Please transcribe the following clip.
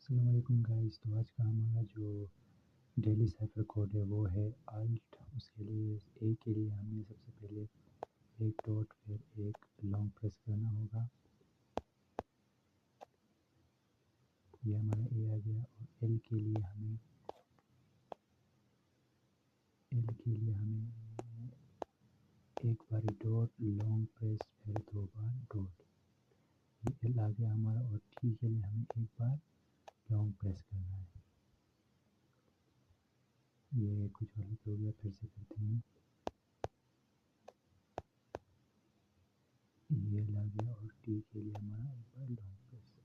अस्सलाम वालेकुम गाइस। तो आज का हमारा जो डेली साइफर कोड है वो है अल्ट। उसके लिए ए के लिए हमें सबसे पहले एक डॉट फिर एक लॉन्ग प्रेस करना होगा। ये हमारा ए आ गया। और एल के लिए हमें एक बार डॉट लॉन्ग प्रेस फिर दो बार डॉट। ये एल आ गया हमारा। और टी के लिए हमें एक बार लॉन्ग प्रेस करना है। ये कुछ गलत हो गया, फिर से करते हैं। ये लग गया। और टी के लिए हमारा एक बार लॉन्ग प्रेस।